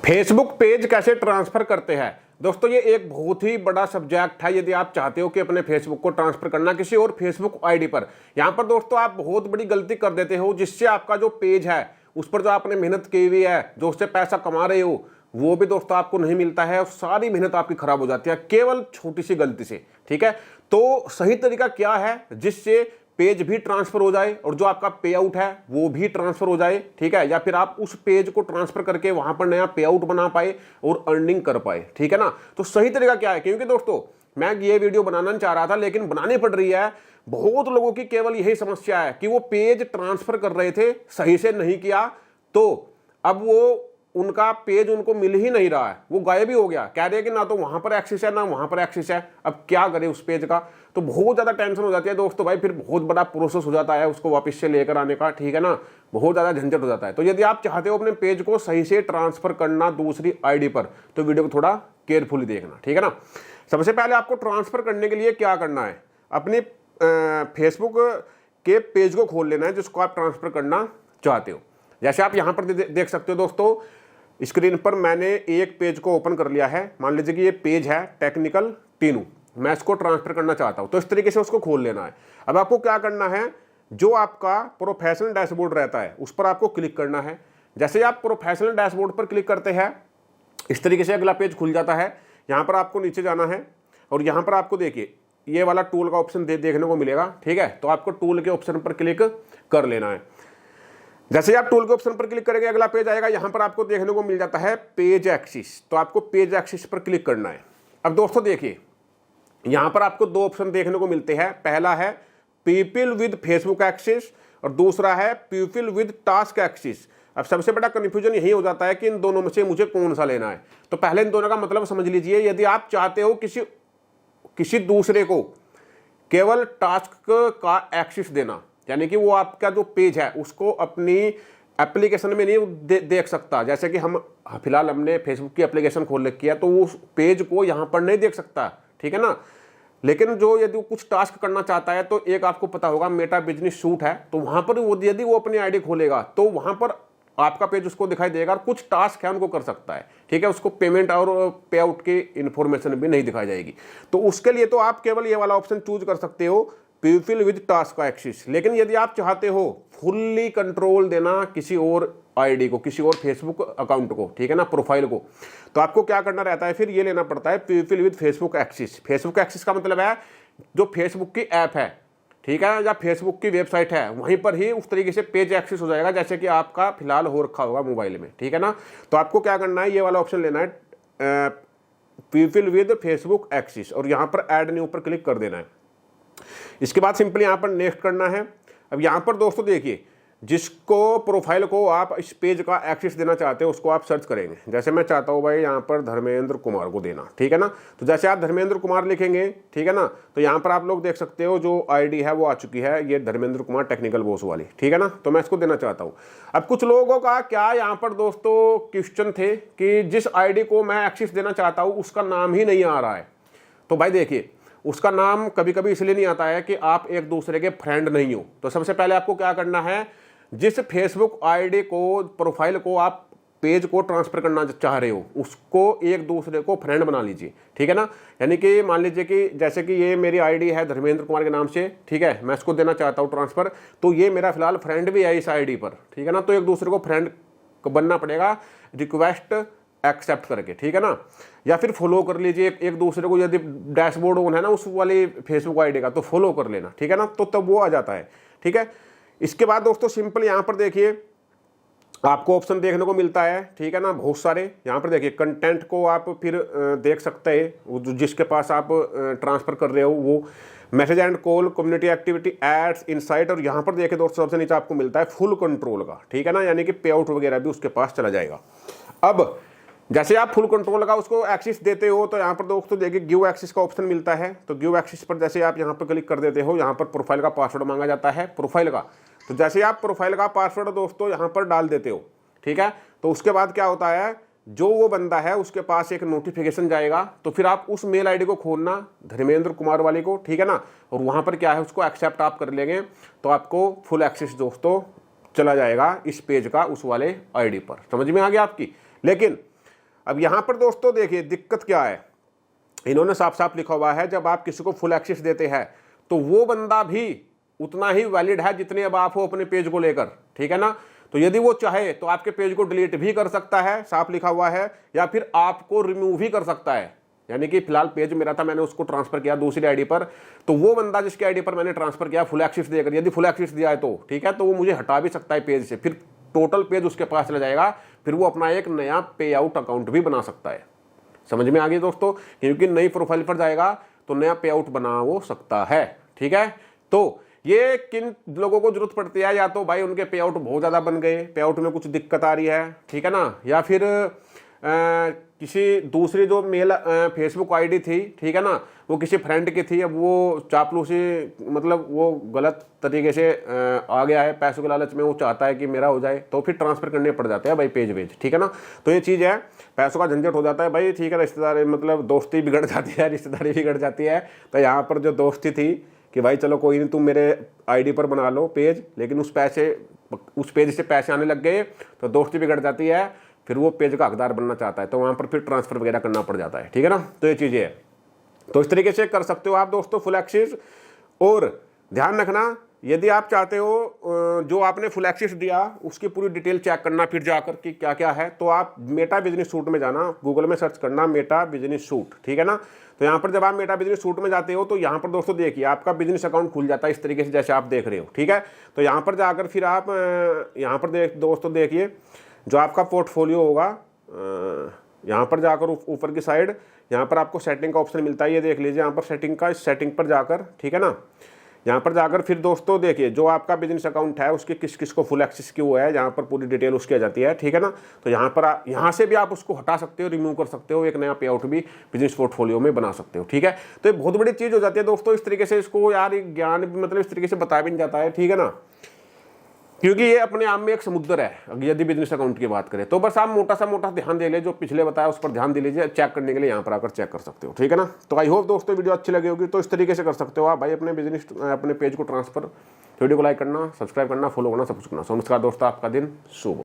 Facebook page कैसे transfer करते हैं दोस्तों, ये एक बहुत ही बड़ा सब्जेक्ट है। यदि आप चाहते हो कि अपने फेसबुक को ट्रांसफर करना किसी और फेसबुक आईडी पर, यहां पर दोस्तों आप बहुत बड़ी गलती कर देते हो, जिससे आपका जो पेज है उस पर जो आपने मेहनत की हुई है, जो उससे पैसा कमा रहे हो, वो भी दोस्तों आपको नहीं मिलता है और सारी मेहनत आपकी खराब हो जाती है केवल छोटी सी गलती से। ठीक है, तो सही तरीका क्या है जिससे पेज भी ट्रांसफर हो जाए और जो आपका पे आउट है वो भी ट्रांसफर हो जाए। ठीक है, या फिर आप उस पेज को ट्रांसफर करके वहां पर नया पे आउट बना पाए और अर्निंग कर पाए। ठीक है ना, तो सही तरीका क्या है, क्योंकि दोस्तों मैं ये वीडियो बनाना नहीं चाह रहा था लेकिन बनानी पड़ रही है। बहुत लोगों की केवल यही समस्या है कि वो पेज ट्रांसफर कर रहे थे, सही से नहीं किया, तो अब वो उनका पेज उनको मिल ही नहीं रहा है, वो गायब ही हो गया। कह रहे हैं कि ना तो वहां पर एक्सेस है ना वहां पर एक्सेस है, अब क्या करें उस पेज का। तो बहुत ज्यादा टेंशन हो जाती है दोस्तों भाई, फिर बहुत बड़ा प्रोसेस हो जाता है उसको वापस से लेकर आने का। ठीक है ना, बहुत ज्यादा झंझट हो जाता है। तो यदि आप चाहते हो अपने पेज को सही से ट्रांसफर करना दूसरी आईडी पर, तो वीडियो को थोड़ा केयरफुली देखना। ठीक है ना, सबसे पहले आपको ट्रांसफर करने के लिए क्या करना है, अपने फेसबुक के पेज को खोल लेना है जिसको आप ट्रांसफर करना चाहते हो। जैसे आप यहां पर देख सकते हो दोस्तों, स्क्रीन पर मैंने एक पेज को ओपन कर लिया है। मान लीजिए कि ये पेज है टेक्निकल टीनू, मैं इसको ट्रांसफर करना चाहता हूं, तो इस तरीके से उसको खोल लेना है। अब आपको क्या करना है, जो आपका प्रोफेशनल डैशबोर्ड रहता है उस पर आपको क्लिक करना है। जैसे आप प्रोफेशनल डैशबोर्ड पर क्लिक करते हैं, इस तरीके से अगला पेज खुल जाता है। यहां पर आपको नीचे जाना है और यहां पर आपको देखिए ये वाला टूल का ऑप्शन देखने को मिलेगा। ठीक है, तो आपको टूल के ऑप्शन पर क्लिक कर लेना है। जैसे आप टूल के ऑप्शन पर क्लिक करेंगे अगला पेज आएगा, यहां पर आपको देखने को मिल जाता है पेज एक्सिस, तो आपको पेज एक्सिस पर क्लिक करना है। अब दोस्तों देखिए यहां पर आपको दो ऑप्शन देखने को मिलते हैं, पहला है पीपल विद फेसबुक एक्सिस और दूसरा है पीपल विद टास्क एक्सिस। अब सबसे बड़ा कंफ्यूजन यही हो जाता है कि इन दोनों में से मुझे कौन सा लेना है। तो पहले इन दोनों का मतलब समझ लीजिए। यदि आप चाहते हो किसी दूसरे को केवल टास्क का एक्सेस देना, यानी कि वो आपका जो पेज है उसको अपनी एप्लीकेशन में नहीं देख सकता, जैसे कि हम फिलहाल हमने फेसबुक की एप्लीकेशन खोल रखी है तो वो उस पेज को यहाँ पर नहीं देख सकता। ठीक है ना, लेकिन जो यदि कुछ टास्क करना चाहता है तो एक आपको पता होगा मेटा बिजनेस सूट है, तो वहां पर यदि वो अपनी आईडी खोलेगा तो वहां पर आपका पेज उसको दिखाई देगा और कुछ टास्क है उनको कर सकता है। ठीक है, उसको पेमेंट और पे आउट की इंफॉर्मेशन भी नहीं दिखाई जाएगी। तो उसके लिए तो आप केवल ये वाला ऑप्शन चूज कर सकते हो, पीपल विद टास्क का एक्सेस। लेकिन यदि आप चाहते हो फुल्ली कंट्रोल देना किसी और आईडी को, किसी और फेसबुक अकाउंट को, ठीक है ना, प्रोफाइल को, तो आपको क्या करना रहता है, फिर ये लेना पड़ता है people with Facebook access. Facebook access का मतलब है जो फेसबुक की ऐप है, ठीक है, या फेसबुक की वेबसाइट है, वहीं पर ही उस तरीके से पेज एक्सेस हो जाएगा जैसे कि आपका फिलहाल हो रखा होगा मोबाइल में। ठीक है ना, तो आपको क्या करना है, ये वाला ऑप्शन लेना है पीपल विद फेसबुक एक्सेस और यहाँ पर ऐड न्यू पर क्लिक कर देना है। इसके बाद सिंपली यहाँ पर नेक्स्ट करना है। अब यहाँ पर दोस्तों देखिए, जिसको प्रोफाइल को आप इस पेज का एक्सेस देना चाहते हो उसको आप सर्च करेंगे। जैसे मैं चाहता हूँ भाई यहाँ पर धर्मेंद्र कुमार को देना, ठीक है ना, तो जैसे आप धर्मेंद्र कुमार लिखेंगे, ठीक है ना, तो यहाँ पर आप लोग देख सकते हो जो आईडी है वो आ चुकी है, ये धर्मेंद्र कुमार टेक्निकल बॉस वाली। ठीक है ना, तो मैं इसको देना चाहता हूँ। अब कुछ लोगों का क्या यहाँ पर दोस्तों क्वेश्चन थे कि जिस आईडी को मैं एक्सेस देना चाहता हूँ उसका नाम ही नहीं आ रहा है। तो भाई देखिए, उसका नाम कभी कभी इसलिए नहीं आता है कि आप एक दूसरे के फ्रेंड नहीं हो। तो सबसे पहले आपको क्या करना है, जिस फेसबुक आईडी को, प्रोफाइल को आप पेज को ट्रांसफर करना चाह रहे हो उसको एक दूसरे को फ्रेंड बना लीजिए। ठीक है ना, यानी कि मान लीजिए कि जैसे कि ये मेरी आईडी है धर्मेंद्र कुमार के नाम से, ठीक है, मैं इसको देना चाहता हूँ ट्रांसफर, तो ये मेरा फिलहाल फ्रेंड भी है इस आईडी पर। ठीक है ना, तो एक दूसरे को फ्रेंड बनना पड़ेगा रिक्वेस्ट एक्सेप्ट करके। ठीक है ना, या फिर फॉलो कर लीजिए एक दूसरे को, यदि डैशबोर्ड ऑन है ना उस वाली फेसबुक आईडी का तो फॉलो कर लेना। ठीक है ना, तो तब वो आ जाता है। ठीक है, इसके बाद दोस्तों सिंपल यहाँ पर देखिए आपको ऑप्शन देखने को मिलता है, ठीक है ना, बहुत सारे। यहाँ पर देखिए कंटेंट को आप फिर देख सकते हैं, जिसके पास आप ट्रांसफर कर रहे हो वो, message and call, community activity, ads, insight, और यहाँ पर देखिए दोस्तों सबसे नीचे आपको मिलता है फुल कंट्रोल का। ठीक है ना, यानी कि पे आउट वगैरह भी उसके पास चला जाएगा। अब जैसे आप फुल कंट्रोल का उसको एक्सेस देते हो तो यहाँ पर दोस्तों देखिए गिव एक्सेस का ऑप्शन मिलता है। तो गिव एक्सेस पर जैसे आप यहाँ पर क्लिक कर देते हो, यहाँ पर प्रोफाइल का पासवर्ड मांगा जाता है, प्रोफाइल का। तो जैसे आप प्रोफाइल का पासवर्ड दोस्तों यहाँ पर डाल देते हो, ठीक है, तो उसके बाद क्या होता है, जो वो बंदा है उसके पास एक नोटिफिकेशन जाएगा, तो फिर आप उस मेल आईडी को खोलना धर्मेंद्र कुमार वाले को, ठीक है ना, और वहाँ पर क्या है उसको एक्सेप्ट आप कर लेंगे तो आपको फुल एक्सेस दोस्तों चला जाएगा इस पेज का उस वाले आईडी पर। समझ में आ गया आपकी। लेकिन अब यहाँ पर दोस्तों देखिए दिक्कत क्या है, इन्होंने साफ साफ लिखा हुआ है जब आप किसी को फुल एक्सेस देते हैं तो वो बंदा भी उतना ही वैलिड है जितने अब आप हो अपने पेज को लेकर, ठीक है ना। तो यदि वो चाहे तो आपके पेज को डिलीट भी कर सकता है, साफ लिखा हुआ है, या फिर आपको रिमूव भी कर सकता है। यानी कि फिलहाल पेज मेरा था, मैंने उसको ट्रांसफर किया दूसरी आईडी पर, तो वो बंदा जिसकी आईडी पर मैंने ट्रांसफर किया फुल एक्सेस देकर, यदि फुल एक्सेस दिया है तो ठीक है, तो वो मुझे हटा भी सकता है पेज से, फिर टोटल पेज उसके पास चला जाएगा, फिर वो अपना एक नया पे आउट अकाउंट भी बना सकता है। समझ में आ गई दोस्तों, क्योंकि नई प्रोफाइल पर जाएगा तो नया पे आउट बना वो सकता है, ठीक है। तो ये किन लोगों को जरूरत पड़ती है, या तो भाई उनके पे आउट बहुत ज़्यादा बन गए, पे आउट में कुछ दिक्कत आ रही है, ठीक है ना, या फिर किसी दूसरी जो मेल फेसबुक आईडी थी, ठीक है ना, वो किसी फ्रेंड की थी, अब वो चापलूसी मतलब वो गलत तरीके से आ गया है, पैसों के लालच में वो चाहता है कि मेरा हो जाए, तो फिर ट्रांसफर करने पड़ जाते हैं भाई पेज, ठीक है ना। तो ये चीज़ है, पैसों का झंझट हो जाता है भाई, ठीक है। रिश्तेदारी मतलब दोस्ती बिगड़ जाती है, रिश्तेदारी बिगड़ जाती है। तो यहाँ पर जो दोस्ती थी कि भाई चलो कोई नहीं, तुम मेरे आईडी पर बना लो पेज, लेकिन उस पेज से पैसे आने लग गए तो दोस्ती बिगड़ जाती है, फिर वो पेज का हकदार बनना चाहता है, तो वहाँ पर फिर ट्रांसफर वगैरह करना पड़ जाता है, ठीक है ना। तो ये चीज़ें है, तो इस तरीके से कर सकते हो आप दोस्तों फुल एक्सेस। और ध्यान रखना, यदि आप चाहते हो जो आपने फुल एक्सेस दिया उसकी पूरी डिटेल चेक करना फिर जाकर कि क्या क्या है, तो आप मेटा बिजनेस सूट में जाना, गूगल में सर्च करना मेटा बिजनेस सूट, ठीक है ना। तो यहाँ पर जब आप मेटा बिजनेस सूट में जाते हो तो यहाँ पर दोस्तों देखिए आपका बिजनेस अकाउंट खुल जाता है इस तरीके से जैसे आप देख रहे हो, ठीक है। तो यहाँ पर जाकर फिर आप यहाँ पर दोस्तों देखिए जो आपका पोर्टफोलियो होगा, यहाँ पर जाकर ऊपर की साइड यहाँ पर आपको सेटिंग का ऑप्शन मिलता है, ये देख लीजिए यहाँ पर सेटिंग का, इस सेटिंग पर जाकर, ठीक है ना, यहाँ पर जाकर फिर दोस्तों देखिए जो आपका बिजनेस अकाउंट है उसके किस किस को फुल एक्सेस क्यों है, यहाँ पर पूरी डिटेल उसकी आ जाती है, ठीक है ना। तो यहाँ पर यहाँ से भी आप उसको हटा सकते हो, रिमूव कर सकते हो, एक नया पे आउट भी बिजनेस पोर्टफोलियो में बना सकते हो, ठीक है। तो ये बहुत बड़ी चीज़ हो जाती है दोस्तों, इस तरीके से इसको यार ज्ञान मतलब इस तरीके से बताया भी नहीं जाता है, ठीक है ना, क्योंकि ये अपने आप में एक समुद्र है। यदि बिजनेस अकाउंट की बात करें तो बस आप मोटा ध्यान दे ले, जो पिछले बताया उस पर ध्यान दे लीजिए, चेक करने के लिए यहाँ पर आकर चेक कर सकते हो, ठीक है ना। तो आई होप दोस्तों वीडियो अच्छी लगी होगी, तो इस तरीके से कर सकते हो आप भाई अपने पेज को ट्रांसफर। वीडियो को लाइक करना, सब्सक्राइब करना, फॉलो करना, सब कुछ करना। नमस्कार दोस्तों, आपका दिन शुभ हो।